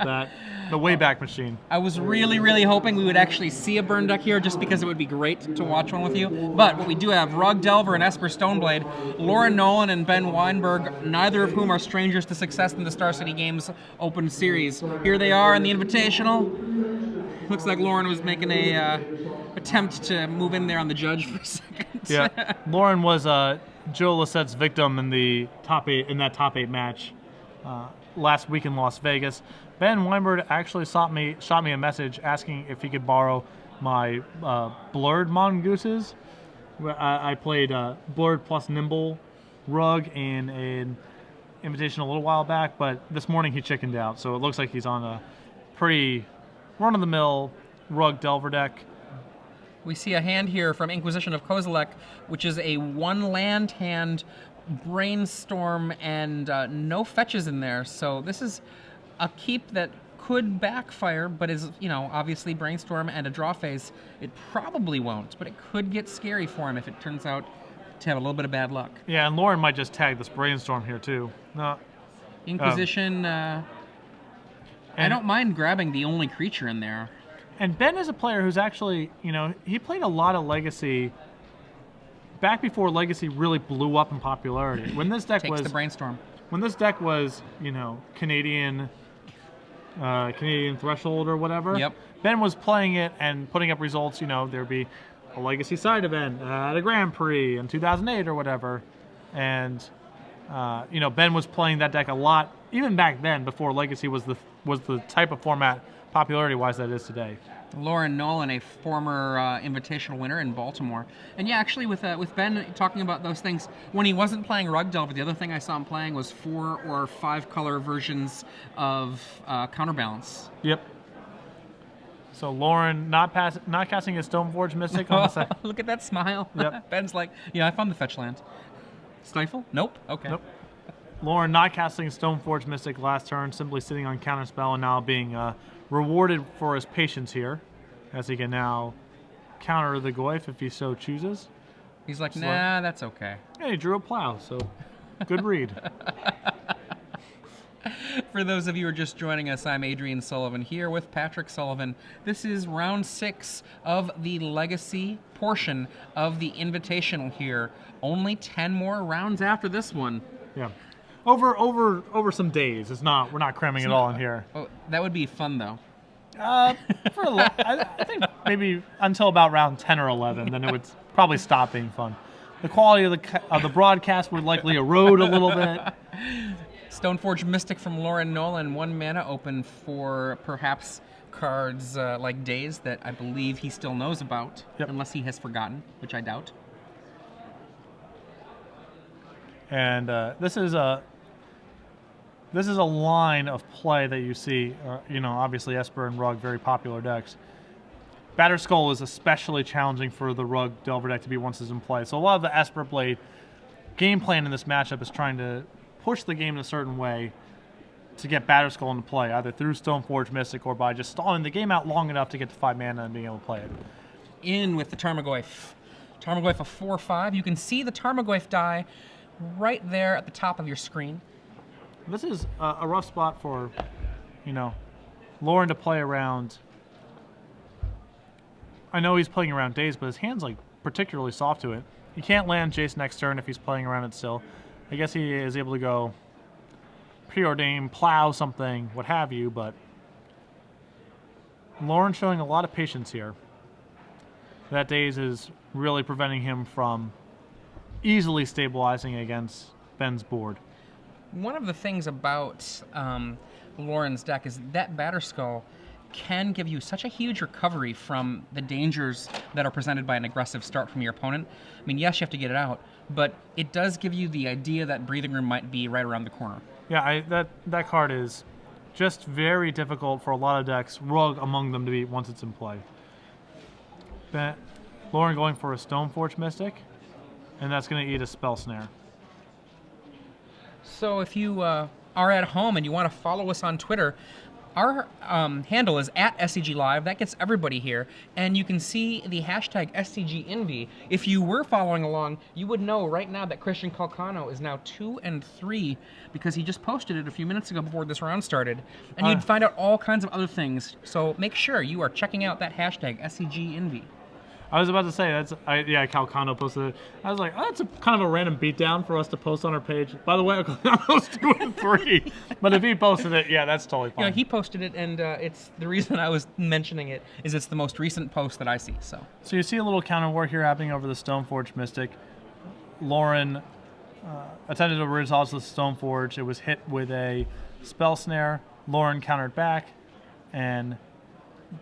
The Wayback Machine. I was really, really hoping we would actually see a burn deck here just because it would be great to watch one with you. But what we do have, Rug Delver and Esper Stoneblade, Lauren Nolen and Ben Wienburg, neither of whom are strangers to success in the Star City Games Open Series. Here they are in the Invitational. Looks like Lauren was making a attempt to move in there on the judge for a second. Yeah, Lauren was Joe Lissette's victim in the top 8 match last week in Las Vegas. Ben Weinberg actually shot me a message asking if he could borrow my Blurred Mongooses. I played Blurred plus Nimble Rug in an invitation a little while back, but this morning he chickened out, so it looks like he's on a pretty run-of-the-mill Rug Delver deck. We see a hand here from Inquisition of Kozilek, which is a 1-land hand, Brainstorm, and no fetches in there. So this is a keep that could backfire, but is, obviously Brainstorm and a draw phase. It probably won't, but it could get scary for him if it turns out to have a little bit of bad luck. Yeah, and Lauren might just tag this Brainstorm here too. No. Inquisition, I don't mind grabbing the only creature in there. And Ben is a player who's actually, he played a lot of Legacy back before Legacy really blew up in popularity. When this deck Takes the Brainstorm. When this deck was, Canadian Threshold or whatever. Yep. Ben was playing it and putting up results. There'd be a Legacy side event at a Grand Prix in 2008 or whatever, and Ben was playing that deck a lot even back then before Legacy was the type of format popularity-wise that it is today. Lauren Nolen, a former Invitational winner in Baltimore. And yeah, actually with Ben talking about those things, when he wasn't playing Rug Delver, the other thing I saw him playing was 4 or 5 color versions of Counterbalance. Yep. So Lauren not casting his Stoneforge Mystic on the side. Look at that smile. Yep. Ben's like, yeah, I found the fetch land. Stifle? Nope. Okay. Nope. Lauren not casting Stoneforge Mystic last turn, simply sitting on Counterspell and now being rewarded for his patience here, as he can now counter the Goyf if he so chooses. He's like, nah, that's okay. And he drew a plow, so good read. For those of you who are just joining us, I'm Adrian Sullivan here with Patrick Sullivan. This is round 6 of the Legacy portion of the Invitational here. Only 10 more rounds after this one. Yeah. Over some days. We're not cramming it all in here. Oh, that would be fun though. I think maybe until about round 10 or 11, then it would probably stop being fun. The quality of the broadcast would likely erode a little bit. Stoneforge Mystic from Lauren Nolen, 1 mana open for perhaps cards like Days that I believe he still knows about, unless he has forgotten, which I doubt. And this is a line of play that you see. Obviously Esper and Rug, very popular decks. Batterskull is especially challenging for the Rug Delver deck to be once it's in play. So a lot of the Esper Blade game plan in this matchup is trying to push the game in a certain way to get Batterskull into play, either through Stoneforge Mystic or by just stalling the game out long enough to get to 5 mana and being able to play it. In with the Tarmogoyf. Tarmogoyf a 4/5. You can see the Tarmogoyf die right there at the top of your screen. This is a rough spot for, Lauren to play around. I know he's playing around Days, but his hand's particularly soft to it. He can't land Jace next turn if he's playing around it still. I guess he is able to go preordain, plow something, what have you, but Lauren's showing a lot of patience here. That Days is really preventing him from easily stabilizing against Ben's board. One of the things about Lauren's deck is that Batterskull can give you such a huge recovery from the dangers that are presented by an aggressive start from your opponent. I mean, yes, you have to get it out, but it does give you the idea that Breathing Room might be right around the corner. Yeah, that card is just very difficult for a lot of decks, Rug among them, to beat once it's in play. Lauren going for a Stoneforge Mystic, and that's going to eat a Spell Snare. So if you are at home and you want to follow us on Twitter, Our handle is at SCG Live. That gets everybody here. And you can see the hashtag SCGINVI. If you were following along, you would know right now that Christian Calcano is now 2-3 because he just posted it a few minutes ago before this round started. And you'd find out all kinds of other things. So make sure you are checking out that hashtag SCGINVI. I was about to say, yeah, Calcano posted it. I was like, oh, that's kind of a random beatdown for us to post on our page. By the way, Calcano's 2-3. But if he posted it, yeah, that's totally fine. Yeah, he posted it, and it's the reason I was mentioning it is it's the most recent post that I see. So you see a little counter war here happening over the Stoneforge Mystic. Loren attempted to resolve the Stoneforge. It was hit with a Spell Snare. Loren countered back, and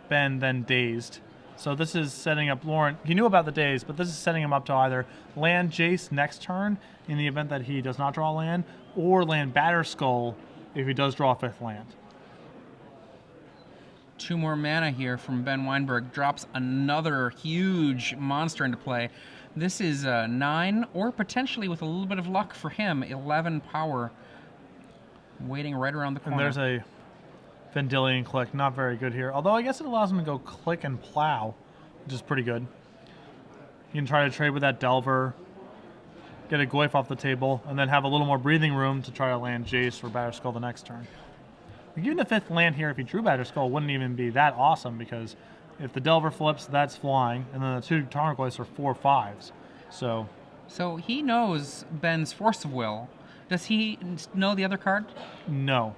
Ben then dazed. So this is setting up Loren. He knew about the daze, but this is setting him up to either land Jace next turn in the event that he does not draw land, or land Batterskull if he does draw a 5th land. 2 more mana here from Ben Wienburg. Drops another huge monster into play. This is 9, or potentially with a little bit of luck for him, 11 power. Waiting right around the corner. And there's a Vendilion Click, not very good here. Although I guess it allows him to go click and plow, which is pretty good. You can try to trade with that Delver, get a Goyf off the table, and then have a little more breathing room to try to land Jace for Batterskull the next turn. Even the 5th land here, if he drew Batterskull, wouldn't even be that awesome, because if the Delver flips, that's flying, and then the 2 Tarmogoyfs are 4/5s. So he knows Ben's Force of Will. Does he know the other card? No.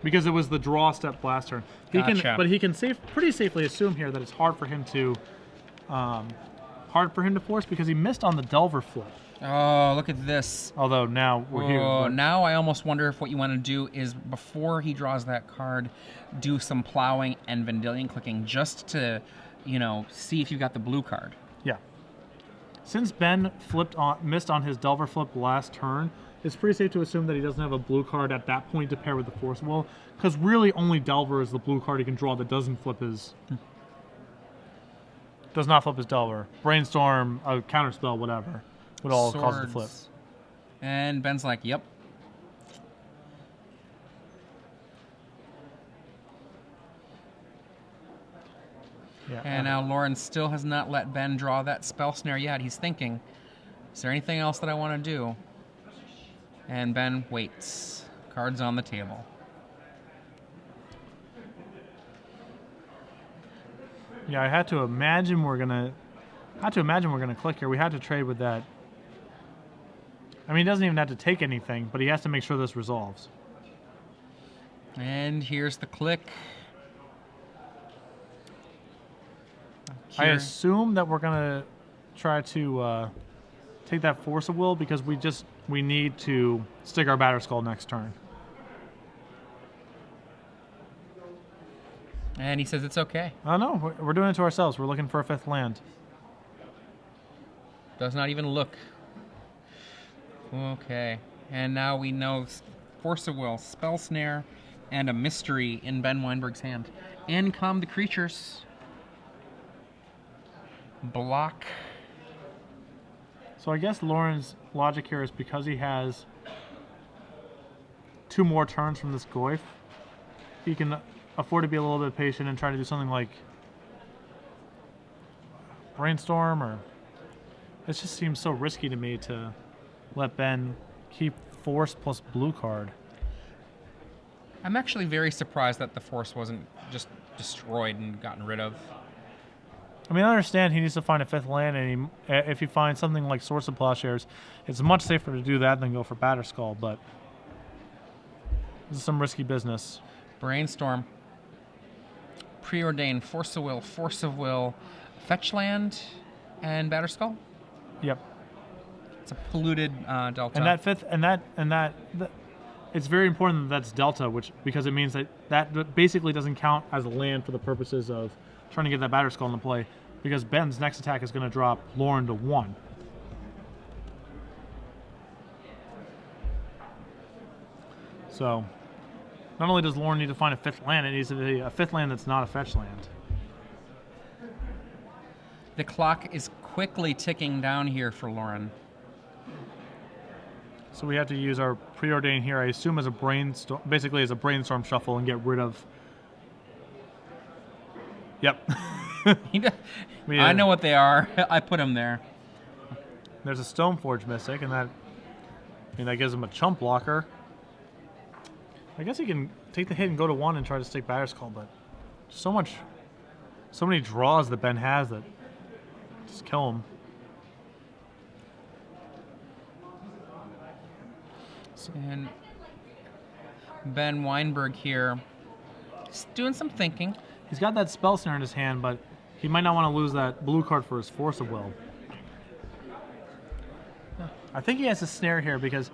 Because it was the draw step last turn. Gotcha. But he can pretty safely assume here that it's hard for him to force because he missed on the Delver flip. Oh, look at this. Although now we're here. But now I almost wonder if what you want to do is, before he draws that card, do some plowing and Vendilion clicking just to, see if you got the blue card. Yeah. Since Ben missed on his Delver flip last turn, it's pretty safe to assume that he doesn't have a blue card at that point to pair with the Force of Will, because really only Delver is the blue card he can draw that doesn't flip his... does not flip his Delver. Brainstorm, a counterspell, whatever, would all cause it to flip. And Ben's like, yep. Yeah, and now Loren still has not let Ben draw that Spell Snare yet. He's thinking, is there anything else that I want to do? And Ben waits. Cards on the table. Yeah, I had to imagine we're gonna click here. We had to trade with that. I mean, he doesn't even have to take anything, but he has to make sure this resolves. And here's the click. I assume that we're gonna try to take that Force of Will because we need to stick our Batterskull next turn. And he says it's okay. Oh no, we're doing it to ourselves. We're looking for a 5th land. Does not even look. Okay. And now we know Force of Will, Spell Snare, and a Mystery in Ben Wienburg's hand. In come the creatures. Block. So I guess Loren's logic here is because he has 2 more turns from this Goyf, he can afford to be a little bit patient and try to do something like Brainstorm, or it just seems so risky to me to let Ben keep Force plus blue card. I'm actually very surprised that the Force wasn't just destroyed and gotten rid of. I mean, I understand he needs to find a 5th land, and if he finds something like Source of Plowshares, it's much safer to do that than go for Batterskull, but this is some risky business. Brainstorm. Preordain, Force of Will, Fetch Land, and Batterskull? Yep. It's a polluted Delta. And that 5th, it's very important that that's Delta, because it means that basically doesn't count as a land for the purposes of trying to get that Batterskull into play, because Ben's next attack is going to drop Loren to 1. So, not only does Loren need to find a 5th land, it needs to be a 5th land that's not a fetch land. The clock is quickly ticking down here for Loren. So we have to use our preordain here, I assume as a brainstorm, basically as a brainstorm shuffle and get rid of... Yep. I know what they are. I put them there. There's a Stoneforge Mystic, and that gives him a chump blocker. I guess he can take the hit and go to 1 and try to stick Batterskull, but so many draws that Ben has that just kill him. And Ben Wienburg here, just doing some thinking. He's got that Spell Snare in his hand, but he might not want to lose that blue card for his Force of Will. I think he has a snare here because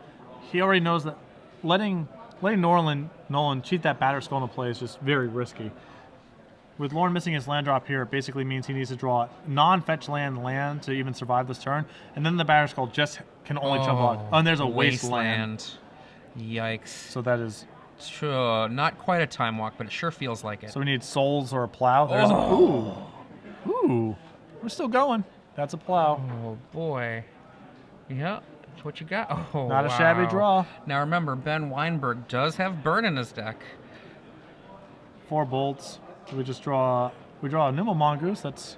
he already knows that letting Nolen cheat that Batterskull into play is just very risky. With Lauren missing his land drop here, it basically means he needs to draw non-fetch land to even survive this turn, and then the Batterskull just can only chump block. Oh, and there's a Wasteland. Yikes. So that is... Sure, not quite a time walk, but it sure feels like it. So we need Souls or a Plow. There's Ooh. We're still going. That's a Plow. Oh, boy. Yeah, that's what you got. Oh, not a shabby draw. Now remember, Ben Wienburg does have Burn in his deck. 4 bolts. So we draw a Nimble Mongoose. That's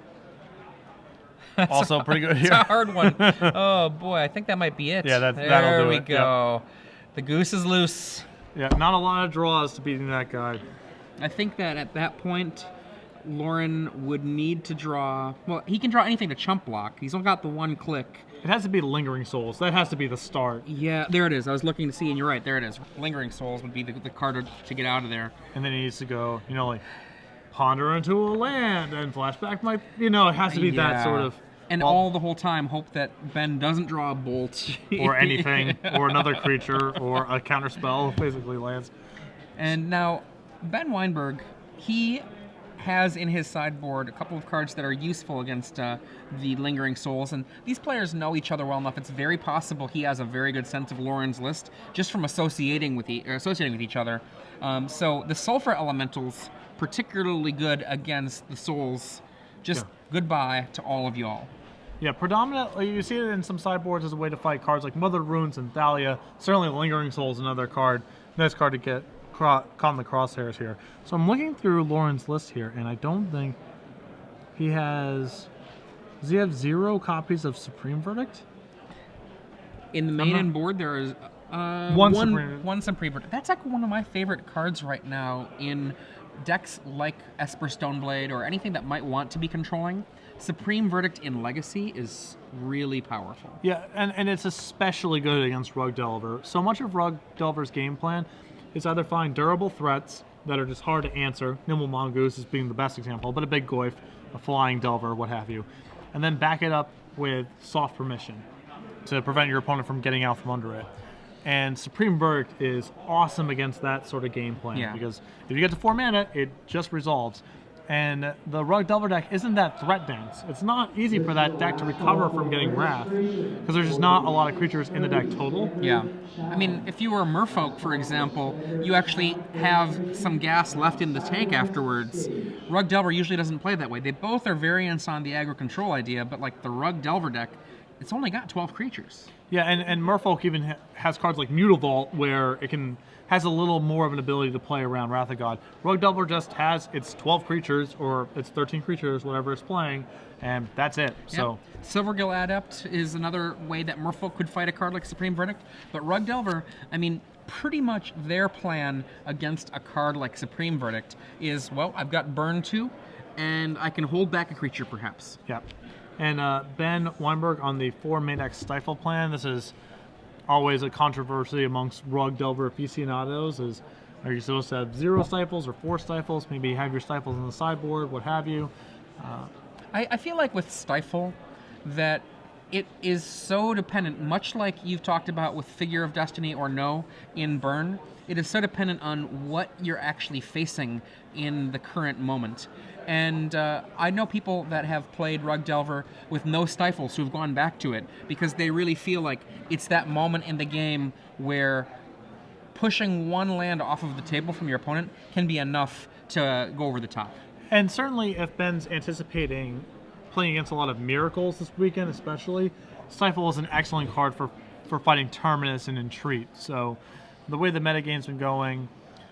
also pretty good here. It's a hard one. Oh, boy, I think that might be it. Yeah, that'll do it. There we go. Yep. The goose is loose. Yeah, not a lot of draws to beating that guy. I think that at that point, Lauren would need to draw... Well, he can draw anything to chump block. He's only got the 1 click. It has to be Lingering Souls. That has to be the start. Yeah, there it is. I was looking to see, and you're right. There it is. Lingering Souls would be the card to get out of there. And then he needs to go, like, ponder into a land, and flashback might... it has to be that sort of... And all the whole time, hope that Ben doesn't draw a bolt. Or anything, or another creature, or a counterspell basically lands. And now, Ben Wienburg, he has in his sideboard a couple of cards that are useful against the Lingering Souls, and these players know each other well enough. It's very possible he has a very good sense of Lauren's list just from associating with each other. So the Sulfur Elementals, particularly good against the Souls. Just goodbye to all of y'all. Yeah, predominantly, you see it in some sideboards as a way to fight cards like Mother Runes and Thalia. Certainly Lingering Soul is another card. Nice card to get caught in the crosshairs here. So I'm looking through Lauren's list here, and I don't think he has... Does he have 0 copies of Supreme Verdict? In the main and board, there is one Supreme Verdict. That's like one of my favorite cards right now in decks like Esper Stoneblade or anything that might want to be controlling. Supreme Verdict in Legacy is really powerful. Yeah, and it's especially good against Rug Delver. So much of Rug Delver's game plan is either find durable threats that are just hard to answer, Nimble Mongoose is being the best example, but a big Goyf, a flying Delver, what have you, and then back it up with soft permission to prevent your opponent from getting out from under it. And Supreme Verdict is awesome against that sort of game plan because if you get to 4 mana, it just resolves. And the Rug Delver deck isn't that threat dense. It's not easy for that deck to recover from getting Wrath because there's just not a lot of creatures in the deck total. Yeah. I mean, if you were a Merfolk, for example, you actually have some gas left in the tank afterwards. Rug Delver usually doesn't play that way. They both are variants on the aggro control idea, but like the Rug Delver deck, it's only got 12 creatures. Yeah, and Merfolk even has cards like Mutavault where it has a little more of an ability to play around Wrath of God. Rug Delver just has its 12 creatures or its 13 creatures, whatever it's playing, and that's it. Yep. So Silvergill Adept is another way that Merfolk could fight a card like Supreme Verdict, but Rug Delver, I mean, pretty much their plan against a card like Supreme Verdict is, well, I've got Burn 2, and I can hold back a creature perhaps. Yep. And Ben Wienburg on the 4 main deck Stifle plan. This is always a controversy amongst Rug Delver aficionados. Are you supposed to have 0 stifles or 4 stifles? Maybe have your stifles on the sideboard, what have you. I feel like with Stifle that it is so dependent, much like you've talked about with Figure of Destiny or No in Burn, it is so dependent on what you're actually facing in the current moment. And I know people that have played Rug Delver with no stifles who've gone back to it because they really feel like it's that moment in the game where pushing 1 land off of the table from your opponent can be enough to go over the top. And certainly if Ben's anticipating playing against a lot of miracles this weekend especially, Stifle is an excellent card for for fighting Terminus and Entreat. So the way the metagame's been going,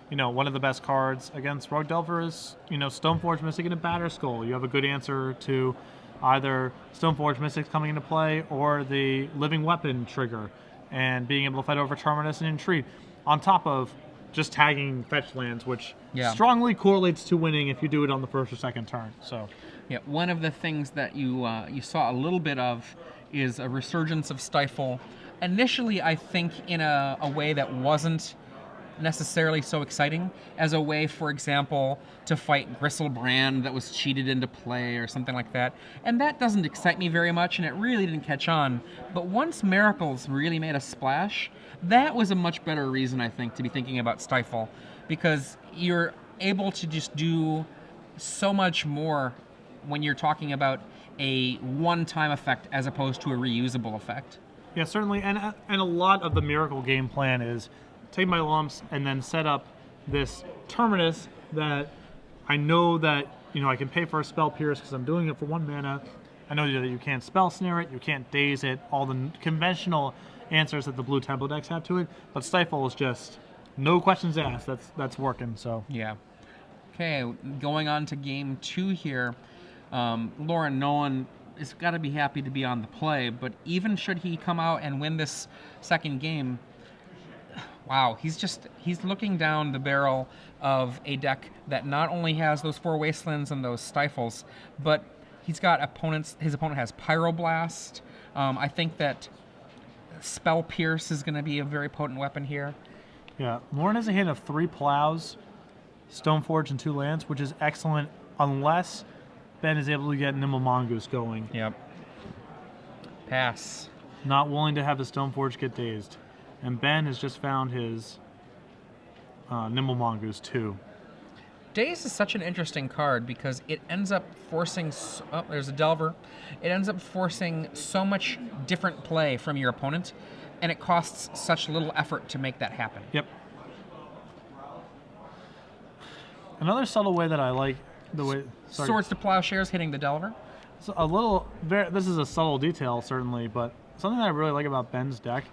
one of the best cards against Rogue Delver is, Stoneforge Mystic and a Batterskull. You have a good answer to either Stoneforge Mystic coming into play or the Living Weapon trigger and being able to fight over Terminus and Entreat, on top of just tagging fetch lands, which strongly correlates to winning if you do it on the first or second turn. So, yeah, one of the things that you saw a little bit of is a resurgence of Stifle. Initially, I think in a way that wasn't necessarily so exciting, as a way, for example, to fight Gristlebrand that was cheated into play or something like that. And that doesn't excite me very much, and it really didn't catch on. But once Miracles really made a splash, that was a much better reason, I think, to be thinking about Stifle, because you're able to just do so much more when you're talking about a one-time effect as opposed to a reusable effect. Yeah, certainly, and a lot of the Miracle game plan is take my lumps and then set up this Terminus that I know that I can pay for a Spell Pierce because I'm doing it for 1 mana. I know that you can't Spell Snare it, you can't Daze it, all the conventional answers that the blue tempo decks have to it, but Stifle is just no questions asked. That's working. So yeah. Okay, going on to game 2 here. Lauren Nolen has got to be happy to be on the play, but even should he come out and win this second game, wow, he's looking down the barrel of a deck that not only has those 4 Wastelands and those Stifles, but he's got his opponent has Pyroblast. I think that Spell Pierce is going to be a very potent weapon here. Yeah, Lauren has a hand of 3 Plows, Stoneforge, and 2 lands, which is excellent unless Ben is able to get Nimble Mongoose going. Yep. Pass. Not willing to have the Stoneforge get dazed. And Ben has just found his Nimble Mongoose too. Daze is such an interesting card because it ends up forcing... Oh, there's a Delver. It ends up forcing so much different play from your opponent, and it costs such little effort to make that happen. Yep. Another subtle way that I like the way... Sorry. Swords to Plowshares hitting the Delver. So this is a subtle detail, certainly, but something that I really like about Ben's deck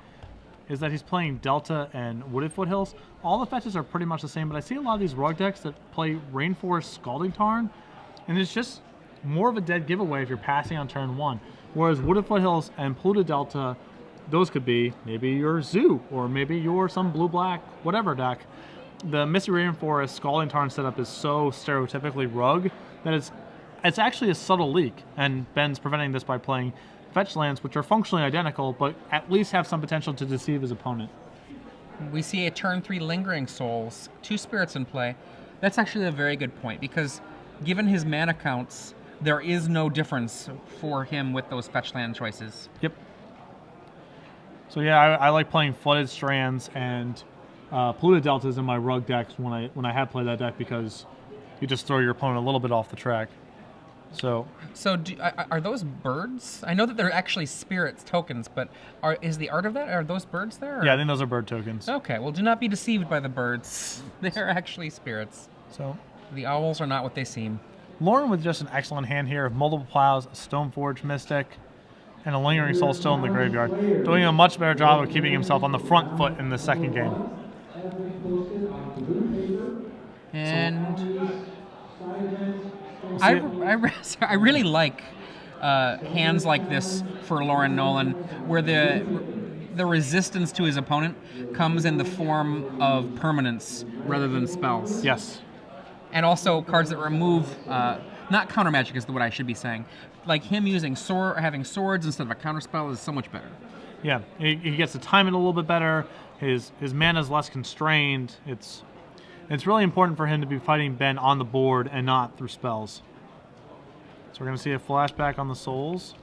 is that he's playing Delta and Wooded Foothills. All the fetches are pretty much the same, but I see a lot of these Rogue decks that play Rainforest Scalding Tarn, and it's just more of a dead giveaway if you're passing on turn 1. Whereas Wooded Foothills and Polluted Delta, those could be maybe your Zoo, or maybe your some blue-black whatever deck. The Misty Rainforest Scalding Tarn setup is so stereotypically Rogue that it's actually a subtle leak, and Ben's preventing this by playing fetch lands, which are functionally identical, but at least have some potential to deceive his opponent. We see a turn 3 Lingering Souls, 2 spirits in play. That's actually a very good point, because given his mana counts, there is no difference for him with those fetch land choices. Yep. So yeah, I like playing Flooded Strands and Polluted Deltas in my Rug decks when I have played that deck, because you just throw your opponent a little bit off the track. So are those birds? I know that they're actually spirits tokens, but is the art of that? Are those birds there? Or? Yeah, I think those are bird tokens. Okay, well, do not be deceived by the birds. They are actually spirits. So the owls are not what they seem. Lauren with just an excellent hand here of multiple Plows, a Stoneforge Mystic, and a Lingering Soul still in the graveyard. Doing a much better job of keeping himself on the front foot in the second game. And I really like hands like this for Lauren Nolen, where the resistance to his opponent comes in the form of permanents rather than spells. Yes. And also cards that remove, not counter magic is what I should be saying. Like him using having swords instead of a counter spell is so much better. Yeah, he gets to time it a little bit better. His mana is less constrained. It's really important for him to be fighting Ben on the board and not through spells. So we're going to see a flashback on the souls.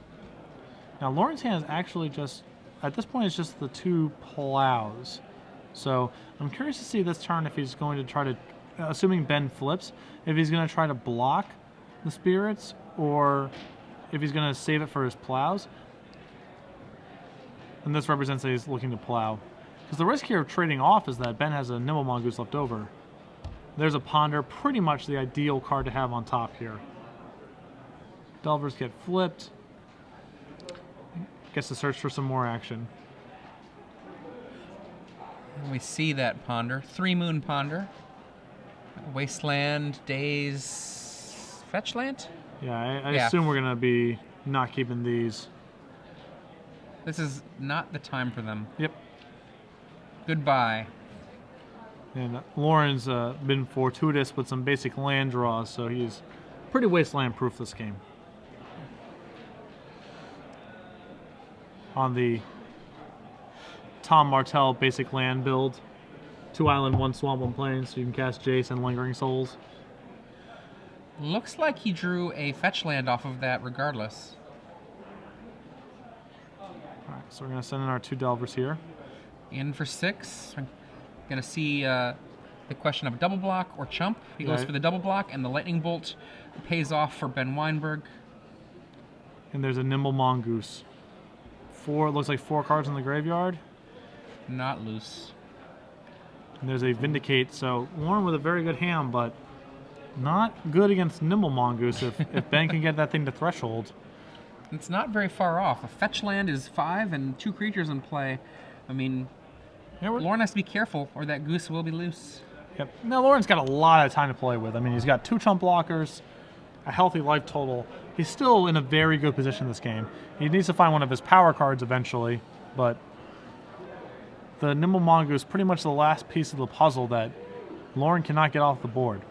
Now Lauren's hand is actually just, at this point, it's just the 2 Plows. So I'm curious to see this turn if he's going to try to, assuming Ben flips, if he's going to try to block the spirits or if he's going to save it for his Plows. And this represents that he's looking to plow. Because the risk here of trading off is that Ben has a Nimble Mongoose left over. There's a Ponder, pretty much the ideal card to have on top here. Delvers get flipped. Gets to search for some more action. We see that Ponder. 3-Moon Ponder. Wasteland, Days, Fetchland? Yeah, I assume we're going to be not keeping these. This is not the time for them. Yep. Goodbye. And Lauren's been fortuitous with some basic land draws, so he's pretty wasteland-proof this game. On the Tom Martell basic land build, 2 island, 1 swamp, 1 plain, so you can cast Jace and Lingering Souls. Looks like he drew a fetch land off of that regardless. Alright, so we're going to send in our 2 Delvers here. In for 6. I'm going to see the question of double block or chump. He goes for the double block, and the lightning bolt pays off for Ben Wienburg. And there's a Nimble Mongoose. Looks like 4 cards in the graveyard. Not loose. And there's a Vindicate, so Lauren with a very good hand, but not good against Nimble Mongoose if Ben can get that thing to threshold. It's not very far off. A fetch land is 5 and 2 creatures in play. I mean, Lauren has to be careful or that goose will be loose. Yep. Now Lauren's got a lot of time to play with. I mean, he's got 2 chump blockers, a healthy life total. He's still in a very good position this game. He needs to find one of his power cards eventually, but the Nimble Mongoose is pretty much the last piece of the puzzle that Lauren cannot get off the board.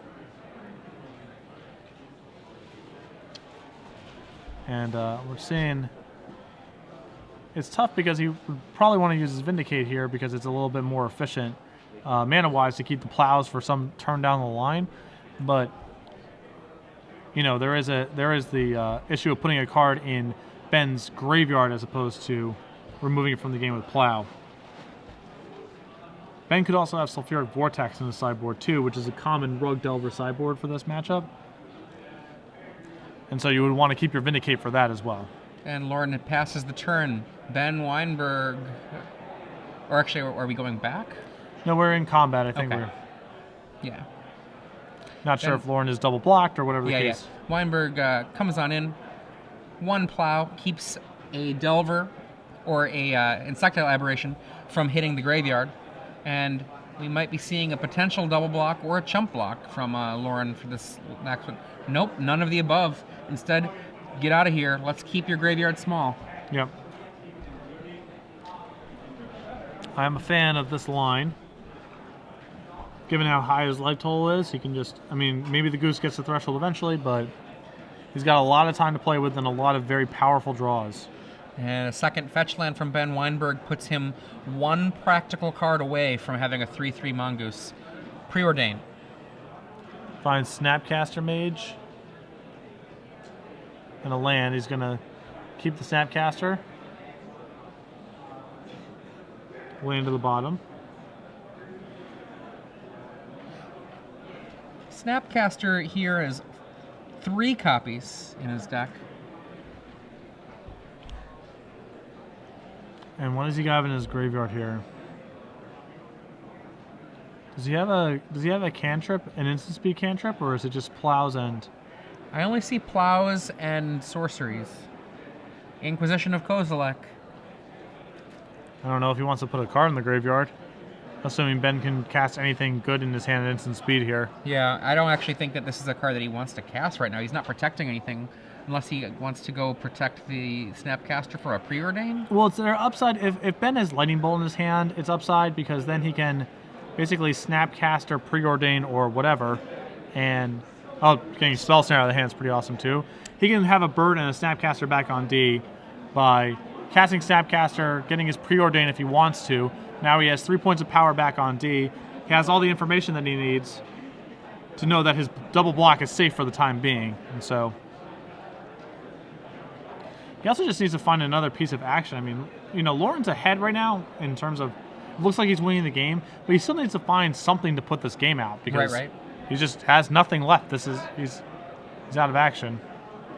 And we're seeing it's tough because he would probably want to use his Vindicate here because it's a little bit more efficient mana-wise to keep the plows for some turn down the line. But you know, there is the issue of putting a card in Ben's graveyard as opposed to removing it from the game with plow. Ben could also have Sulfuric Vortex in the sideboard too, which is a common Rug Delver sideboard for this matchup. And so you would want to keep your Vindicate for that as well. And Lauren passes the turn. Ben Wienburg, or actually, are we going back? No, we're in combat. I think we're. Yeah. Not sure if Lauren is double blocked or whatever the case. Yeah. Wienburg comes on in. 1 plow keeps a Delver or a Insectile Aberration from hitting the graveyard. And we might be seeing a potential double block or a chump block from Lauren for this next one. Nope, none of the above. Instead, get out of here. Let's keep your graveyard small. Yep. I'm a fan of this line. Given how high his life total is, he can just, I mean, maybe the goose gets the threshold eventually, but he's got a lot of time to play with and a lot of very powerful draws. And a second fetch land from Ben Wienburg puts him 1 practical card away from having a 3/3 Mongoose. Preordain. Finds Snapcaster Mage and a land. He's going to keep the Snapcaster. Land to the bottom. Snapcaster here is 3 copies in his deck. And what does he have in his graveyard here? Does he have a cantrip, an instant speed cantrip, or is it just plows and? I only see plows and sorceries. Inquisition of Kozilek. I don't know if he wants to put a card in the graveyard. Assuming Ben can cast anything good in his hand at instant speed here. Yeah, I don't actually think that this is a card that he wants to cast right now. He's not protecting anything unless he wants to go protect the Snapcaster for a Preordain. Well, it's their upside. If Ben has Lightning Bolt in his hand, it's upside because then he can basically Snapcaster, Preordain, or whatever. And, getting Spell Snare out of the hand is pretty awesome too. He can have a bird and a Snapcaster back on D by casting Snapcaster, getting his Preordain if he wants to. Now he has 3 points of power back on D. He has all the information that he needs to know that his double block is safe for the time being. And so he also just needs to find another piece of action. I mean, you know, Lauren's ahead right now in terms of, it looks like he's winning the game, but he still needs to find something to put this game out because he just has nothing left. He's out of action.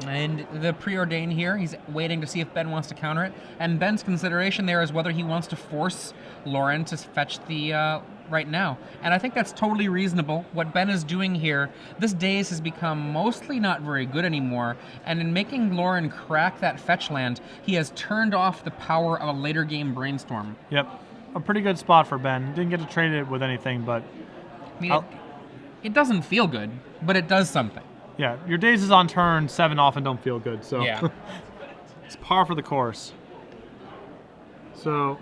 And the Preordain here, he's waiting to see if Ben wants to counter it. And Ben's consideration there is whether he wants to force Lauren to fetch the right now. And I think that's totally reasonable. What Ben is doing here, this Daze has become mostly not very good anymore. And in making Lauren crack that fetch land, he has turned off the power of a later game Brainstorm. Yep. a pretty good spot for Ben. Didn't get to trade it with anything, but I mean, it doesn't feel good, but it does something. yeah, your dazes on turn 7 often don't feel good, so Yeah. it's par for the course. So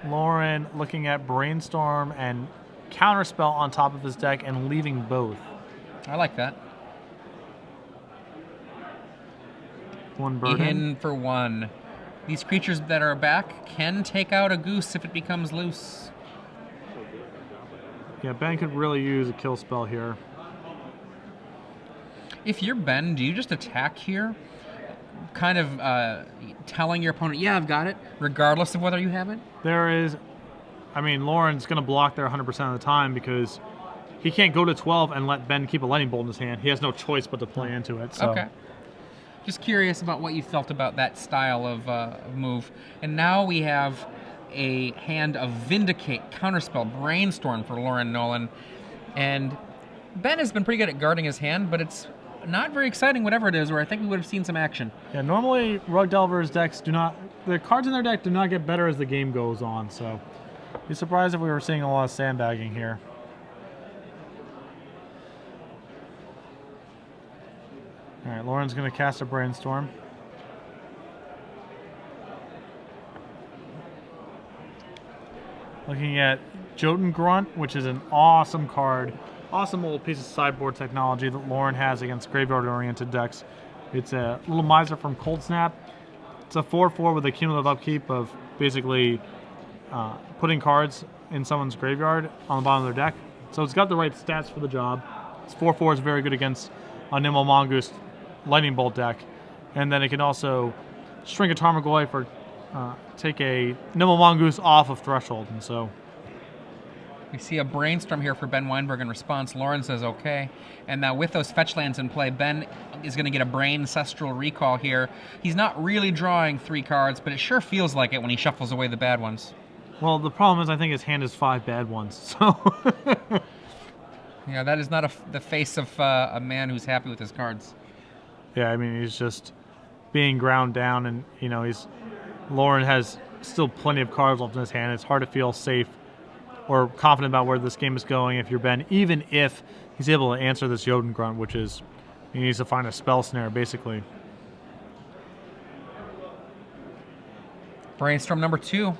Loren looking at Brainstorm and Counterspell on top of his deck and leaving both. I like that. One bird In for 1. These creatures that are back can take out a goose if it becomes loose. Yeah, Ben could really use a kill spell here. If you're Ben, do you just attack here? Kind of telling your opponent, yeah, I've got it, regardless of whether you have it? There is, I mean, Loren's going to block there 100% of the time because he can't go to 12 and let Ben keep a lightning bolt in his hand. He has no choice but to play into it. So. Okay. Just curious about what you felt about that style of move. And now we have a hand of Vindicate, Counterspell, Brainstorm for Loren Nolen. And Ben has been pretty good at guarding his hand, but it's not very exciting, whatever it is, where I think we would have seen some action. Yeah, normally Rug Delver's decks do not, the cards in their deck do not get better as the game goes on, so be surprised if we were seeing a lot of sandbagging here. All right, Loren's going to cast a Brainstorm. Looking at Jotun Grunt, which is an awesome card. Awesome little piece of sideboard technology that Loren has against graveyard-oriented decks. It's a little miser from Cold Snap. It's a 4/4 with a cumulative upkeep of basically putting cards in someone's graveyard on the bottom of their deck. So it's got the right stats for the job. It's 4/4 is very good against a Nimble Mongoose Lightning Bolt deck. And then it can also shrink a Tarmogoyf for take a Nimble Mongoose off of Threshold. And so We see a Brainstorm here for Ben Wienburg in response. Loren says okay. And now with those fetch lands in play, Ben is going to get a Braincestral Recall here. He's not really drawing 3 cards, but it sure feels like it when he shuffles away the bad ones. well, the problem is I think his hand is 5 bad ones. So Yeah, that is not the face of a man who's happy with his cards. yeah, I mean, he's just being ground down, and Loren has still plenty of cards left in his hand. It's hard to feel safe or confident about where this game is going if you're Ben, even if he's able to answer this Jotun Grunt, which is he needs to find a spell snare, basically. Brainstorm number 2.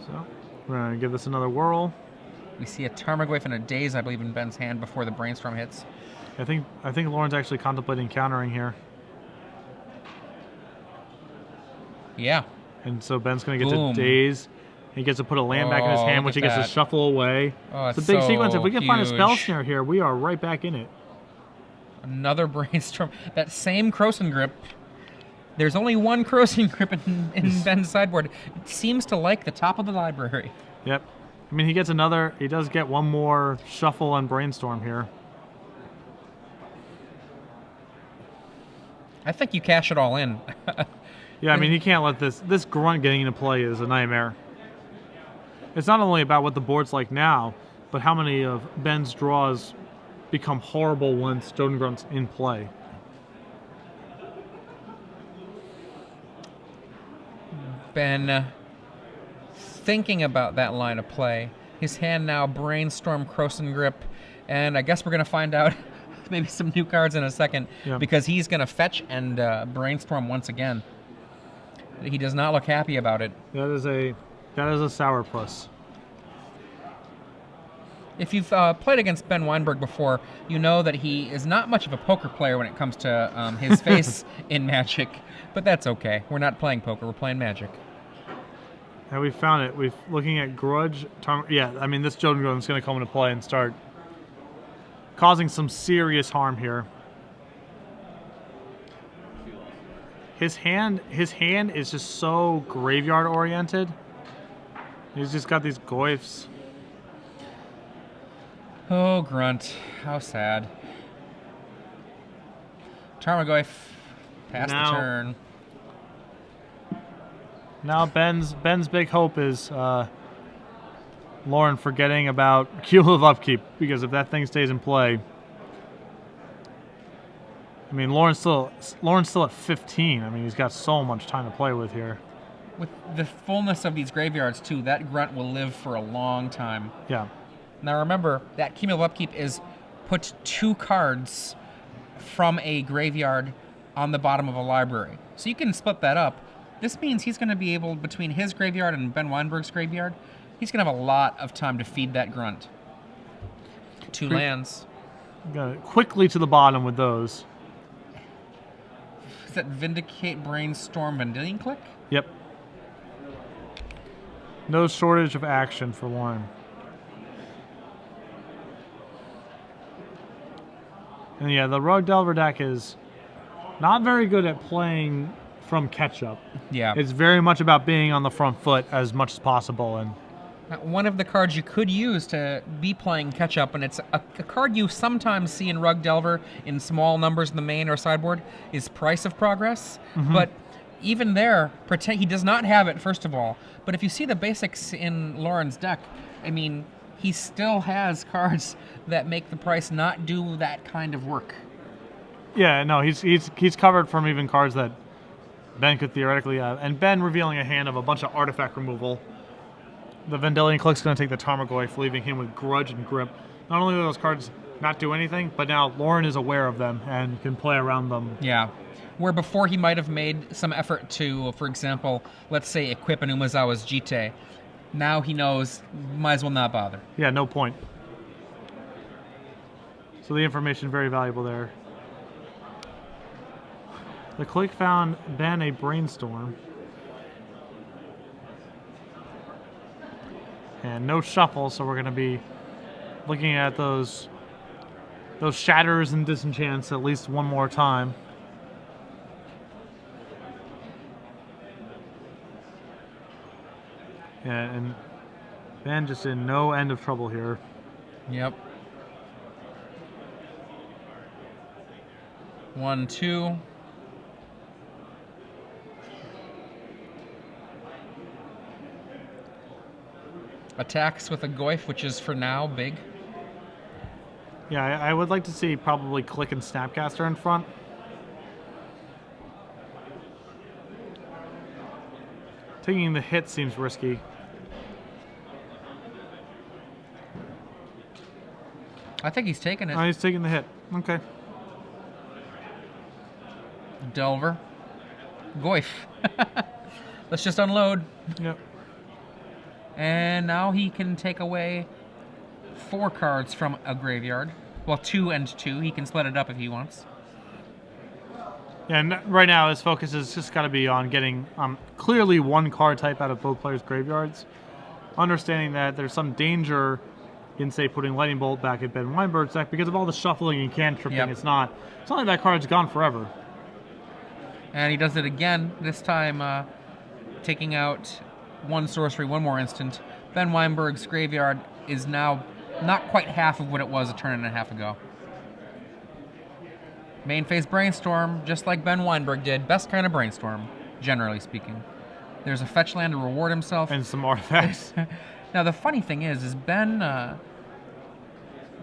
So we're going to give this another whirl. We see a Tarmogoyf and a Daze, I believe, in Ben's hand before the Brainstorm hits. I think Loren's actually contemplating countering here. Yeah. And so Ben's going to get Boom. to Daze. He gets to put a land back in his Oh, hand, look which he at gets to that. shuffle away. Oh, It's a big so sequence. If we can find a spell huge. snare here, we are right back in it. Another Brainstorm. That same Croson Grip. There's only one Croson Grip in Ben's sideboard. It seems to like the top of the library. Yep. I mean, he does get one more shuffle and Brainstorm here. I think you cash it all in. Yeah, I mean, he can't let this Grunt getting into play is a nightmare. It's not only about what the board's like now, but how many of Ben's draws become horrible once Jotun Grunt's in play. Ben thinking about that line of play. His hand now Brainstorm, Croson Grip, and I guess we're going to find out maybe some new cards in a second, Yep. because he's going to fetch and Brainstorm once again. He does not look happy about it. That is a sourpuss. If you've played against Ben Wienburg before, you know that he is not much of a poker player when it comes to his face in Magic, but that's okay. We're not playing poker, we're playing Magic. And we found it. We've looking at Grudge. Yeah, I mean, this Jotun Grunt is going to come into play and start causing some serious harm here. His hand is just so graveyard oriented. He's just got these goyfs. Oh, Grunt. How sad. Tarmogoyf. Pass the turn. Now Ben's big hope is Loren forgetting about cumulative upkeep, because if that thing stays in play, I mean, Lauren's still at 15. I mean, he's got so much time to play with here. With the fullness of these graveyards, too, that grunt will live for a long time. Yeah. Now remember, that cumulative upkeep is put 2 cards from a graveyard on the bottom of a library. So you can split that up. This means he's going to be able, between his graveyard and Ben Weinberg's graveyard, he's going to have a lot of time to feed that grunt. 2 lands. Got it quickly to the bottom with those. Is that Vindicate, Brainstorm, Vendilion Click? Yep. No shortage of action for Lauren. And yeah, the Rug Delver deck is not very good at playing from catch-up. Yeah. It's very much about being on the front foot as much as possible. And one of the cards you could use to be playing catch-up, and it's a card you sometimes see in Rug Delver in small numbers in the main or sideboard, is Price of Progress. But even there, he does not have it, first of all. But if you see the basics in Lauren's deck, I mean, he still has cards that make the price not do that kind of work. Yeah, no, he's covered from even cards that Ben could theoretically have. And Ben revealing a hand of a bunch of artifact removal. The Vendilion Click's going to take the Tarmogoyf, leaving him with Grudge and Grip. Not only do those cards not do anything, but now Lauren is aware of them and can play around them. Yeah. Where before he might have made some effort to, for example, let's say equip an Umezawa's Jite. Now he knows, might as well not bother. Yeah, no point. So the information very valuable there. The Click found Ben a Brainstorm. And no shuffle, so we're going to be looking at those shatters and disenchants at least one more time. Yeah, and Ben just in no end of trouble here. Yep. 1, 2. Attacks with a Goyf, which is for now big. Yeah, I would like to see probably Click and Snapcaster in front. Taking the hit seems risky. I think he's taking it. Oh, he's taking the hit. Okay. Delver. Goyf. Let's just unload. Yep. And now he can take away 4 cards from a graveyard. Well, 2 and 2. He can split it up if he wants. Yeah, and right now his focus has just got to be on getting clearly 1 card type out of both players' graveyards. Understanding that there's some danger in, say, putting Lightning Bolt back at Ben Weinberg's deck because of all the shuffling and cantripping. Yep. It's not like that card's gone forever. And he does it again, this time taking out 1 sorcery, 1 more instant. Ben Weinberg's graveyard is now not quite half of what it was a turn and a half ago. Main phase Brainstorm, just like Ben Weinberg did. Best kind of Brainstorm, generally speaking. There's a fetch land to reward himself. And some artifacts. Now, the funny thing is Ben's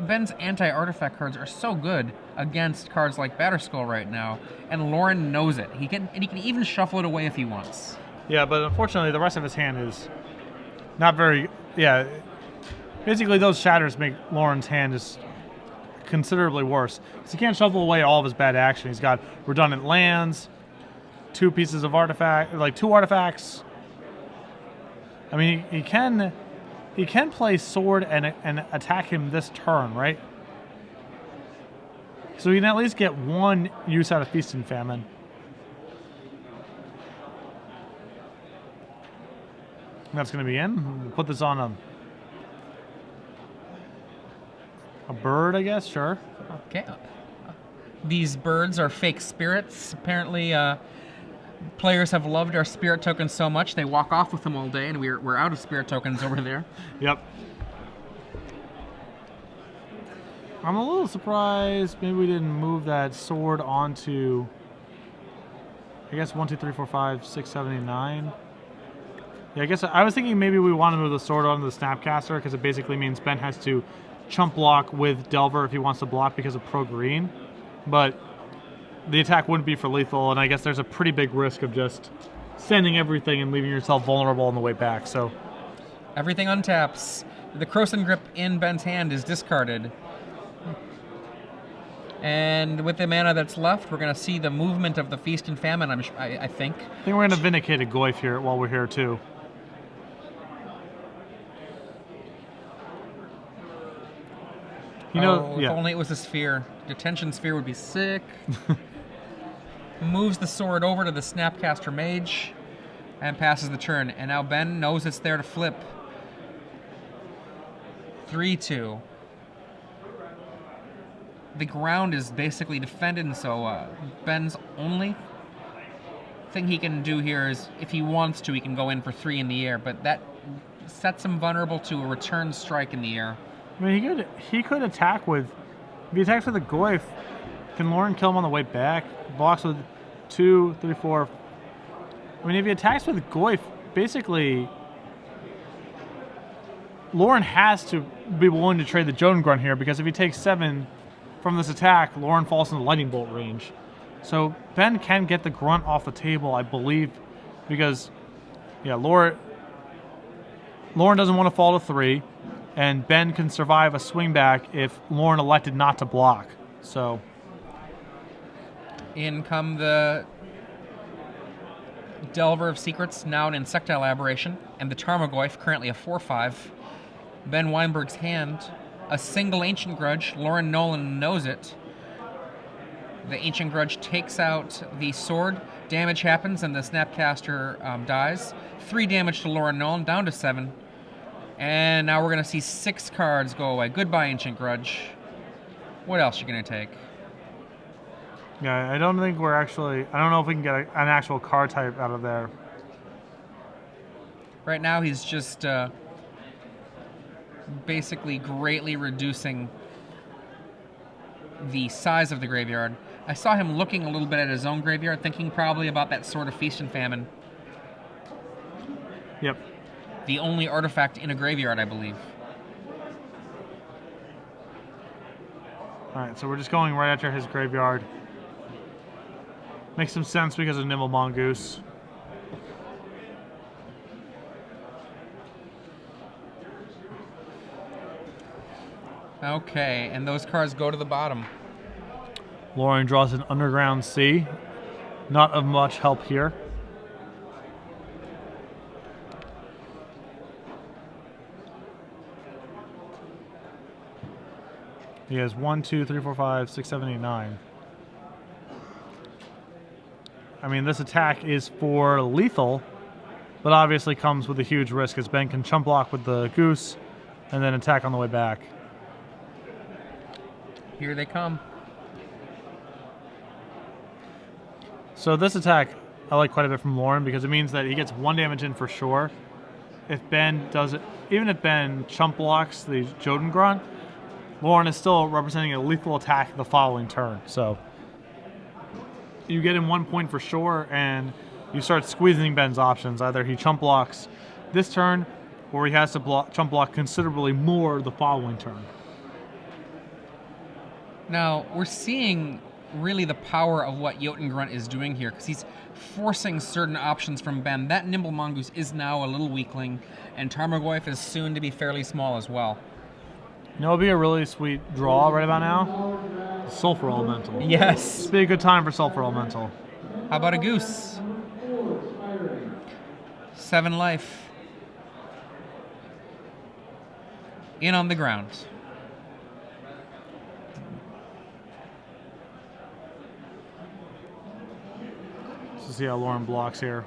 anti-artifact cards are so good against cards like Batterskull right now, and Lauren knows it. He can even shuffle it away if he wants. Yeah, but unfortunately the rest of his hand is not very... Yeah, basically those shatters make Lauren's hand just considerably worse. Because he can't shuffle away all of his bad action. He's got redundant lands, 2 pieces of artifact, like 2 artifacts. I mean, he can play Sword and attack him this turn, right? So he can at least get 1 use out of Feast and Famine. That's going to be in. Put this on a bird, I guess. Sure. Okay. These birds are fake spirits. Apparently, players have loved our spirit tokens so much they walk off with them all day, and we're out of spirit tokens over there. Yep. I'm a little surprised maybe we didn't move that sword onto, I guess, 1, 2, 3, 4, 5, 6, 7, 8, 9. Yeah, I guess I was thinking maybe we want to move the sword onto the Snapcaster because it basically means Ben has to chump block with Delver if he wants to block because of pro green. But the attack wouldn't be for lethal, and I guess there's a pretty big risk of just sending everything and leaving yourself vulnerable on the way back. So everything untaps. The Croson Grip in Ben's hand is discarded. And with the mana that's left, we're going to see the movement of the Feast and Famine, I think. I think we're going to Vindicate a Goyf here while we're here, too. You know, if only it was a sphere. Detention Sphere would be sick. Moves the sword over to the Snapcaster Mage and passes the turn. And now Ben knows it's there to flip. 3-2. The ground is basically defended, and so Ben's only thing he can do here is, if he wants to, he can go in for 3 in the air, but that sets him vulnerable to a return strike in the air. I mean, he could attack with, if he attacks with a Goyf, can Loren kill him on the way back? Blocks with 2, 3, 4. I mean, if he attacks with Goyf, basically, Loren has to be willing to trade the Joden Grunt here, because if he takes 7 from this attack, Loren falls in the Lightning Bolt range. So Ben can get the Grunt off the table, I believe, because, yeah, Loren doesn't want to fall to 3, and Ben can survive a swing back if Loren elected not to block. So in come the Delver of Secrets, now an Insectile Aberration, and the Tarmogoyf, currently a 4/5. Ben Wienburg's hand, a single Ancient Grudge. Loren Nolen knows it. The Ancient Grudge takes out the sword. Damage happens, and the Snapcaster dies. 3 damage to Loren Nolen, down to 7. And now we're going to see 6 cards go away. Goodbye, Ancient Grudge. What else are you going to take? Yeah, I don't think we're actually... I don't know if we can get an actual card type out of there. Right now, he's just basically greatly reducing the size of the graveyard. I saw him looking a little bit at his own graveyard, thinking probably about that Sword of Feast and Famine. Yep. The only artifact in a graveyard, I believe. Alright, so we're just going right after his graveyard. Makes some sense because of Nimble Mongoose. Okay, and those cards go to the bottom. Loren draws an Underground Sea. Not of much help here. He has 1, 2, 3, 4, 5, 6, 7, 8, 9. I mean, this attack is for lethal, but obviously comes with a huge risk as Ben can chump block with the Goose and then attack on the way back. Here they come. So this attack I like quite a bit from Loren because it means that he gets 1 damage in for sure. If Ben does it, even if Ben chump blocks the Joden Grunt, Loren is still representing a lethal attack the following turn. So you get him 1 point for sure, and you start squeezing Ben's options. Either he chump blocks this turn, or he has to chump block considerably more the following turn. Now, we're seeing really the power of what Joden Grunt is doing here, because he's forcing certain options from Ben. That Nimble Mongoose is now a little weakling, and Tarmogoyf is soon to be fairly small as well. You know, it would be a really sweet draw right about now. Sulfur Elemental. Yes. It'd be a good time for Sulfur Elemental. How about a Goose? 7 life. In on the ground. Let's see how Loren blocks here.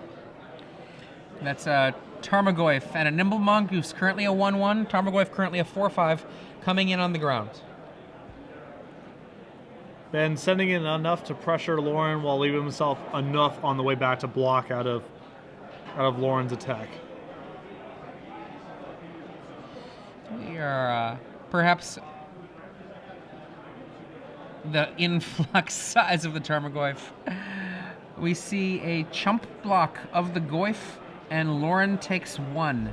That's a Tarmogoyf and a Nimble Mongoose, currently a 1/1. Tarmogoyf currently a 4/5, coming in on the ground. Ben sending in enough to pressure Loren while leaving himself enough on the way back to block out of Loren's attack. We are perhaps the influx size of the Tarmogoyf. We see a chump block of the Goyf, and Loren takes 1.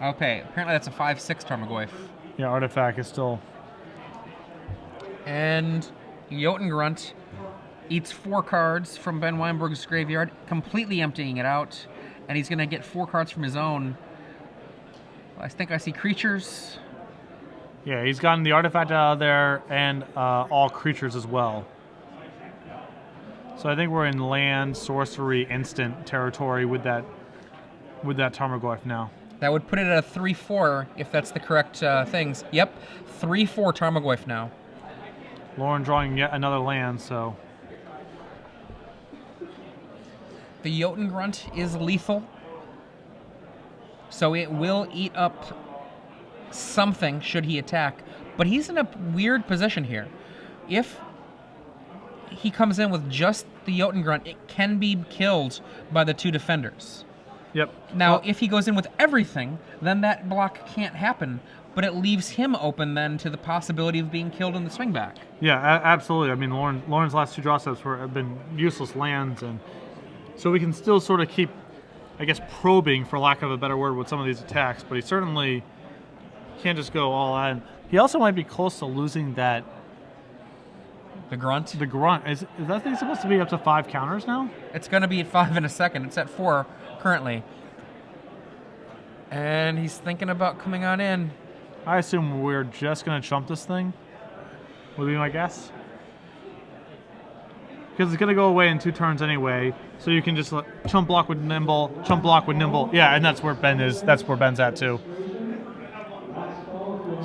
Okay, apparently that's a 5/6 Tarmogoyf. Yeah, Artifact is still And Jotengrunt eats 4 cards from Ben Weinberg's graveyard, completely emptying it out. And he's going to get 4 cards from his own. I think I see creatures. Yeah, he's gotten the artifact out of there and all creatures as well. So I think we're in land, sorcery, instant territory with that Tarmogoyf now. That would put it at a 3-4 if that's the correct things. Yep, 3-4 Tarmogoyf now. Loren drawing yet another land, so... The Jotengrunt is lethal, so it will eat up something should he attack. But he's in a weird position here. If he comes in with just the Jotengrunt, it can be killed by the 2 defenders. Yep. Now, if he goes in with everything, then that block can't happen, but it leaves him open then to the possibility of being killed in the swing back. Yeah, absolutely. I mean, Loren's last 2 draw steps have been useless lands, and so we can still sort of keep, I guess, probing, for lack of a better word, with some of these attacks, but he certainly can't just go all out. He also might be close to losing that... The Grunt? The Grunt. Is that thing supposed to be up to 5 counters now? It's going to be at 5 in a second. It's at 4 currently. And he's thinking about coming on in. I assume we're just going to chump this thing, would be my guess. Because it's going to go away in 2 turns anyway, so you can just chump block with Nimble, chump block with Nimble. Yeah, and that's where Ben is. That's where Ben's at, too.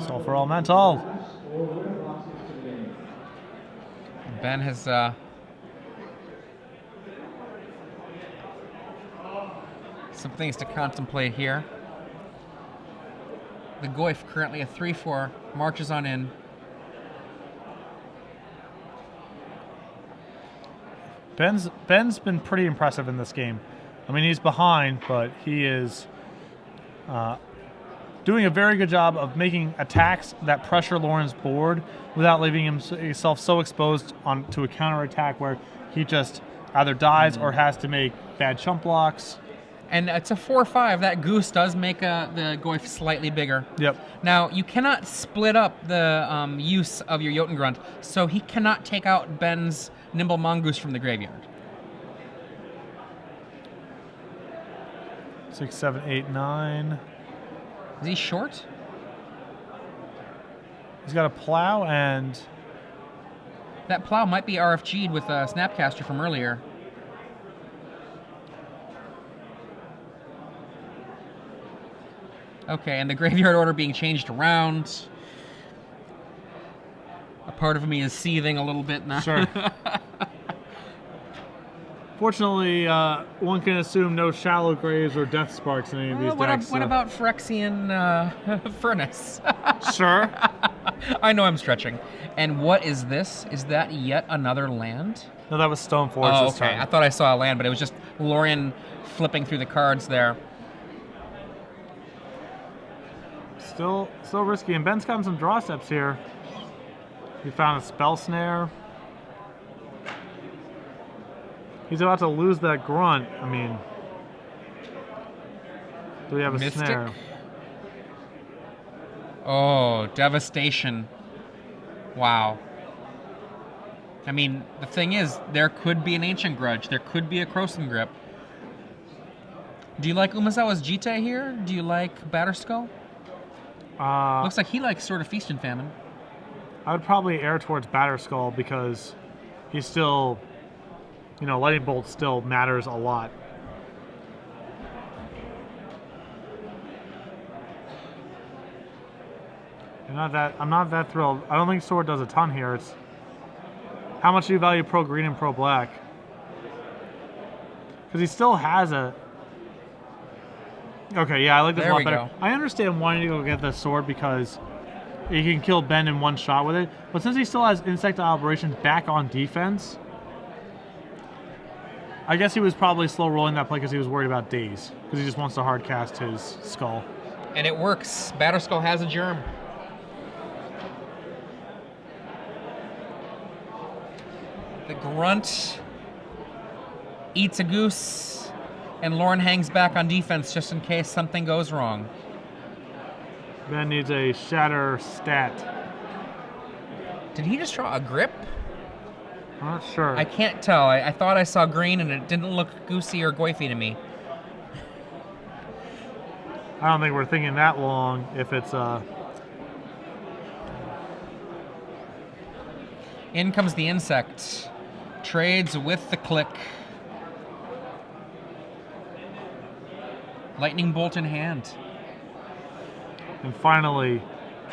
So for all mental. Ben has some things to contemplate here. The Goyf, currently a 3-4, marches on in. Ben's been pretty impressive in this game. I mean, he's behind, but he is doing a very good job of making attacks that pressure Loren's board without leaving himself so exposed to a counterattack where he just either dies or has to make bad chump blocks. And it's a 4-5. That goose does make the Goyf slightly bigger. Yep. Now, you cannot split up the use of your Jotengrunt, so he cannot take out Ben's Nimble Mongoose from the graveyard. 6, 7, 8, 9. Is he short? He's got a plow, and that plow might be RFG'd with a Snapcaster from earlier. Okay, and the graveyard order being changed around. A part of me is seething a little bit now. Sure. Fortunately, one can assume no shallow graves or death sparks in any of these decks. What about Phyrexian Furnace? Sure. I know I'm stretching. And what is this? Is that yet another land? No, that was Stoneforge this time. I thought I saw a land, but it was just Lorien flipping through the cards there. Still risky, and Ben's gotten some draw steps here. He found a Spell Snare. He's about to lose that Grunt. I mean, do we have a Mystic? snare? Oh, Devastation. Wow. I mean, the thing is, there could be an Ancient Grudge. There could be a Krosan Grip. Do you like Umezawa's Jite here? Do you like Batterskull? Looks like he likes sort of Feast and Famine. I would probably err towards Batterskull because he's still, Lightning Bolt still matters a lot. I'm not that thrilled. I don't think Sword does a ton here. It's how much do you value pro green and pro black? Because he still has a. Okay, yeah, I like this a lot better. Go. I understand wanting to go get the sword because he can kill Ben in one shot with it, but since he still has Insect Operation back on defense, I guess he was probably slow rolling that play because he was worried about days, because he just wants to hard cast his skull. And it works. Batterskull has a germ. The Grunt eats a goose. And Loren hangs back on defense just in case something goes wrong. Ben needs a shatter stat. Did he just draw a grip? I'm not sure. I can't tell. I thought I saw green, and it didn't look goosey or goify to me. I don't think we're thinking that long if it's... In comes the insect. Trades with the click. Lightning bolt in hand. And finally,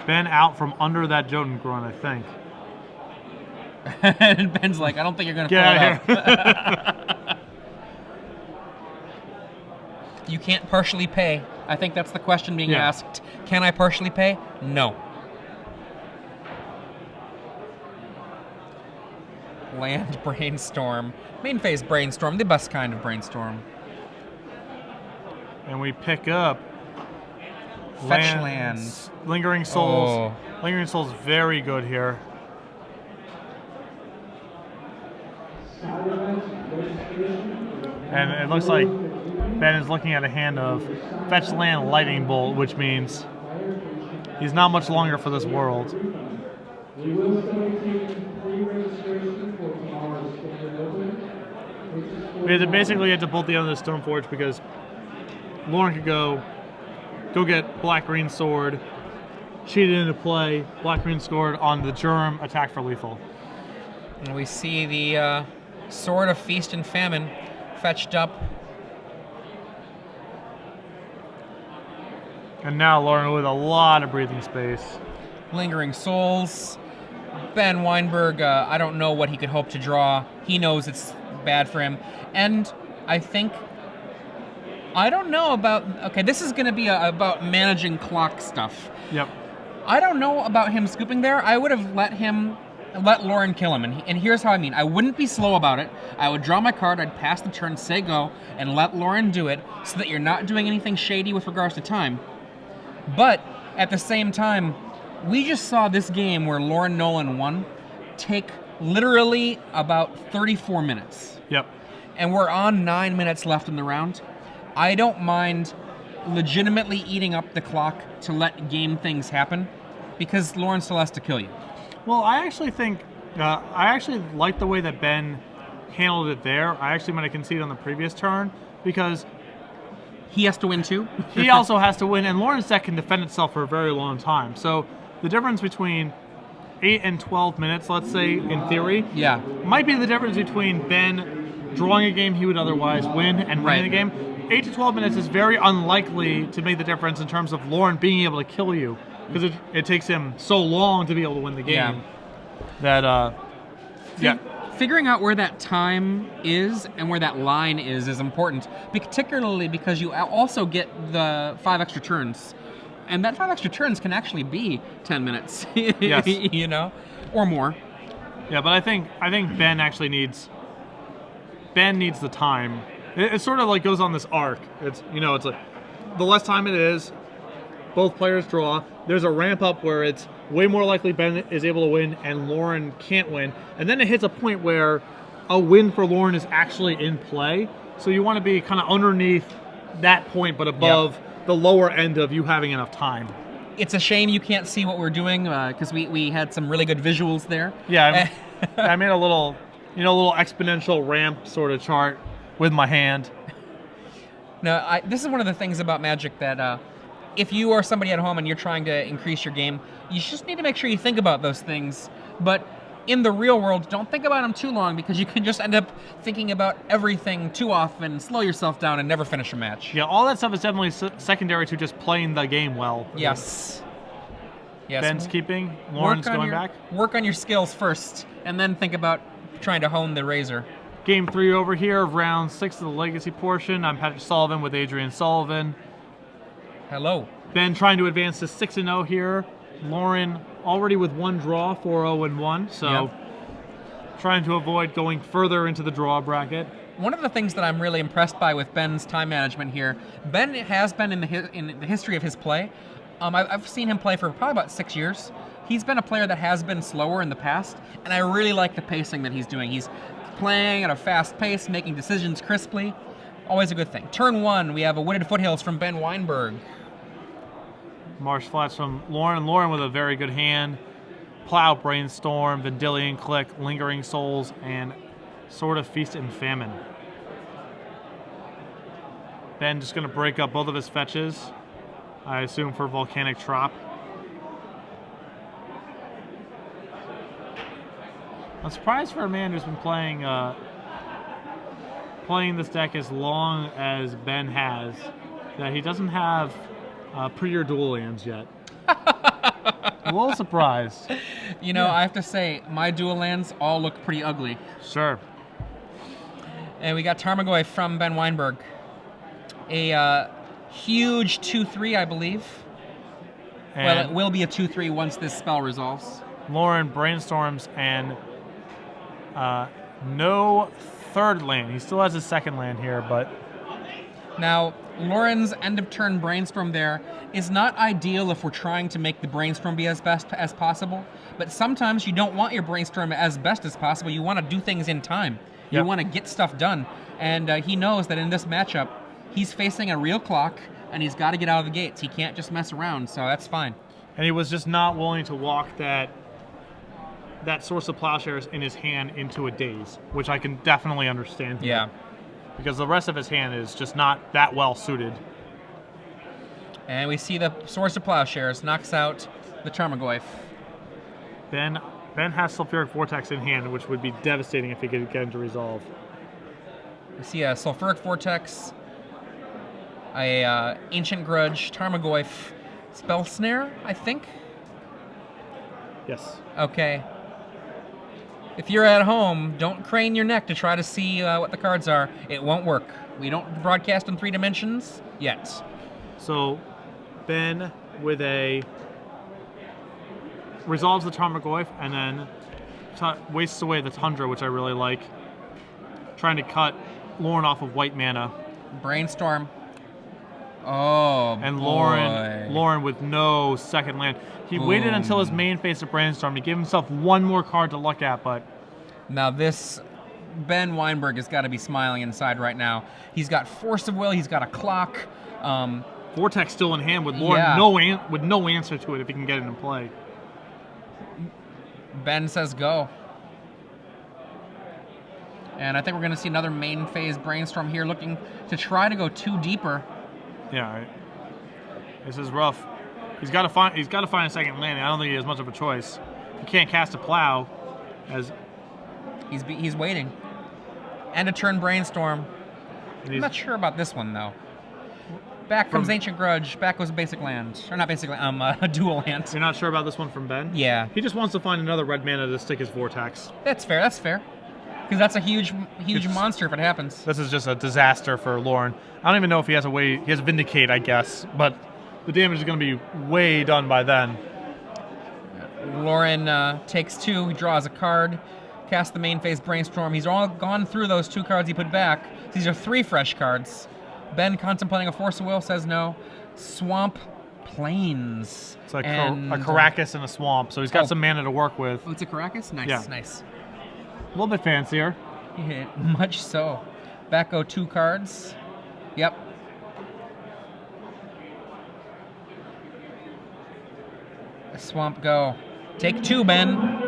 Ben out from under that Jotun grunt, I think. And Ben's like, I don't think you're going to Get pull out it out. You can't partially pay. I think that's the question being asked. Can I partially pay? No. Land brainstorm. Main phase brainstorm, the best kind of brainstorm. And we pick up Fetch lands. Lingering Souls. Oh. Lingering Souls very good here. And it looks like Ben is looking at a hand of Fetch Land Lightning Bolt, which means he's not much longer for this world. We had to basically bolt the end of the Stoneforge because Lauren could go get Black-Green Sword, cheat it into play, Black-Green Sword on the Germ, attack for lethal. And we see the Sword of Feast and Famine fetched up. And now Lauren with a lot of breathing space. Lingering Souls. Ben Wienburg, I don't know what he could hope to draw. He knows it's bad for him. And I think... I don't know about... Okay, this is going to be about managing clock stuff. Yep. I don't know about him scooping there. I would have let Lauren kill him. And here's how I mean. I wouldn't be slow about it. I would draw my card, I'd pass the turn, say go, and let Lauren do it so that you're not doing anything shady with regards to time. But at the same time, we just saw this game where Lauren Nolen won take literally about 34 minutes. Yep. And we're on 9 minutes left in the round. I don't mind legitimately eating up the clock to let game things happen because Lauren still has to kill you. Well, I actually think, I actually like the way that Ben handled it there. I actually might have conceded on the previous turn because he has to win too. He also has to win, and Lauren's deck can defend itself for a very long time. So the difference between 8 and 12 minutes, let's say, in theory, might be the difference between Ben drawing a game he would otherwise win and winning the game. 8 to 12 minutes is very unlikely to make the difference in terms of Lauren being able to kill you, because it takes him so long to be able to win the game. That, figuring out where that time is and where that line is important, particularly because you also get the 5 extra turns. And that 5 extra turns can actually be 10 minutes, you know, or more. Yeah, but I think Ben actually needs the time. It sort of like goes on this arc. It's like the less time it is, both players draw. There's a ramp up where it's way more likely Ben is able to win and Lauren can't win. And then it hits a point where a win for Lauren is actually in play. So you want to be kind of underneath that point, but above the lower end of you having enough time. It's a shame you can't see what we're doing because we had some really good visuals there. Yeah, I made a little exponential ramp sort of chart with my hand. Now, this is one of the things about Magic that if you are somebody at home and you're trying to increase your game, you just need to make sure you think about those things. But in the real world, don't think about them too long because you can just end up thinking about everything too often, slow yourself down, and never finish a match. Yeah, all that stuff is definitely secondary to just playing the game well. Yes. Ben's keeping, Lauren's going back. Work on your skills first, and then think about trying to hone the razor. Game 3 over here of round 6 of the Legacy portion. I'm Patrick Sullivan with Adrian Sullivan. Hello. Ben trying to advance to 6-0 here. Lauren already with one draw, 4-0-1, so trying to avoid going further into the draw bracket. One of the things that I'm really impressed by with Ben's time management here, Ben has been in the history of his play. I've seen him play for probably about 6 years. He's been a player that has been slower in the past, and I really like the pacing that he's doing. He's playing at a fast pace, making decisions crisply. Always a good thing. Turn 1, we have a Wooded Foothills from Ben Wienburg. Marsh Flats from Lauren. Lauren with a very good hand. Plow, Brainstorm, Vendilion Click, Lingering Souls, and Sword of Feast and Famine. Ben just going to break up both of his fetches, I assume for Volcanic Trop. I'm surprised for a man who's been playing this deck as long as Ben has, that he doesn't have pre-year dual lands yet. A little surprised. You know, I have to say, my dual lands all look pretty ugly. Sure. And we got Tarmogoyf from Ben Wienburg. A huge 2/3, I believe. And well, it will be a 2/3 once this spell resolves. Loren brainstorms and no third land. He still has his second land here, but... Now, Loren's end of turn brainstorm there is not ideal if we're trying to make the brainstorm be as best as possible, but sometimes you don't want your brainstorm as best as possible. You want to do things in time. You want to get stuff done. And he knows that in this matchup, he's facing a real clock, and he's got to get out of the gates. He can't just mess around, so that's fine. And he was just not willing to walk that Source of Plowshares in his hand into a daze, which I can definitely understand. Yeah. Because the rest of his hand is just not that well suited. And we see the Source of Plowshares knocks out the Tarmogoyf. Ben has Sulfuric Vortex in hand, which would be devastating if he could get into resolve. We see a Sulfuric Vortex, a Ancient Grudge, Tarmogoyf, Spell Snare, I think? Yes. Okay. If you're at home, don't crane your neck to try to see what the cards are. It won't work. We don't broadcast in 3 dimensions yet. So, Ben with resolves the Tarmogoyf and then wastes away the Tundra, which I really like. Trying to cut Loren off of white mana. Brainstorm. Oh, and boy. Loren with no second land. He waited until his main phase of Brainstorm to give himself one more card to look at, but... Now this... Ben Wienburg has got to be smiling inside right now. He's got Force of Will, he's got a clock. Vortex still in hand with Loren with no answer to it if he can get it in play. Ben says go. And I think we're going to see another main phase Brainstorm here, looking to try to go 2 deeper. Yeah, right. This is rough. He's got to find a second land. I don't think he has much of a choice. He can't cast a Plow, as he's waiting. And a turn Brainstorm. I'm not sure about this one though. Back comes Ancient Grudge. Back goes basic land, or not basic land. A dual land. You're not sure about this one from Ben? Yeah. He just wants to find another red mana to stick his Vortex. That's fair. That's fair. Because that's a huge monster if it happens. This is just a disaster for Loren. I don't even know if he has a way. He has Vindicate, I guess, but the damage is going to be way done by then. Loren takes 2, he draws a card, casts the main phase Brainstorm. He's all gone through those 2 cards he put back. These are 3 fresh cards. Ben, contemplating a Force of Will, says no. Swamp Plains. It's like a Caracas in a swamp, so he's got some mana to work with. Oh, it's a Caracas? Nice, yeah. Nice. A little bit fancier. Yeah, much so. Back go 2 cards. Yep. A swamp go. Take 2, Ben.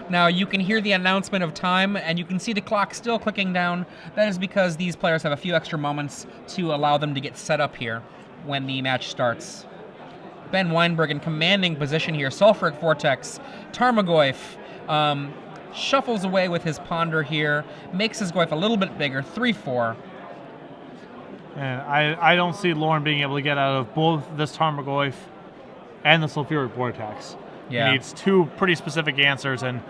Now you can hear the announcement of time, and you can see the clock still clicking down. That is because these players have a few extra moments to allow them to get set up here when the match starts. Ben Wienburg in commanding position here. Sulfuric Vortex, Tarmogoyf, shuffles away with his Ponder here, makes his Goyf a little bit bigger, 3/4. And I don't see Loren being able to get out of both this Tarmogoyf and the Sulfuric Vortex. Yeah. He needs 2 pretty specific answers, and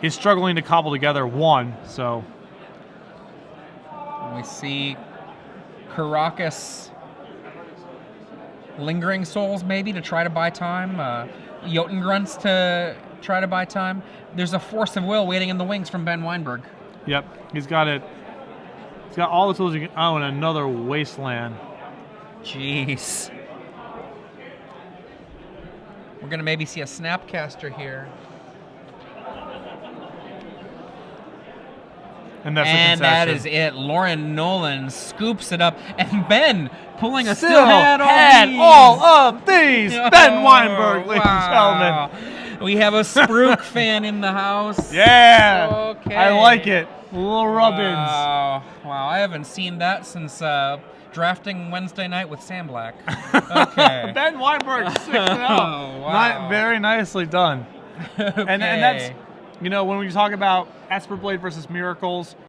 he's struggling to cobble together 1, so... We see Caracas, Lingering Souls maybe to try to buy time, Jotun Grunts to try to buy time. There's a Force of Will waiting in the wings from Ben Wienburg. Yep, he's got it. He's got all the tools you can... Oh, and another Wasteland. Jeez. We're going to maybe see a Snapcaster here. And that's the and that concession. is it. Lauren Nolen scoops it up, and Ben pulling a Still still had all of these. Ben Wienburg, ladies and wow. gentlemen. We have a Spruik fan in the house. Yeah. Okay. I like it. Little rubbins. Wow. Wow. I haven't seen that since drafting Wednesday night with Sam Black. Okay. Ben Wienburg 6-0. Oh, wow. Very nicely done. Okay. And that's, when we talk about Esper Blade versus Miracles,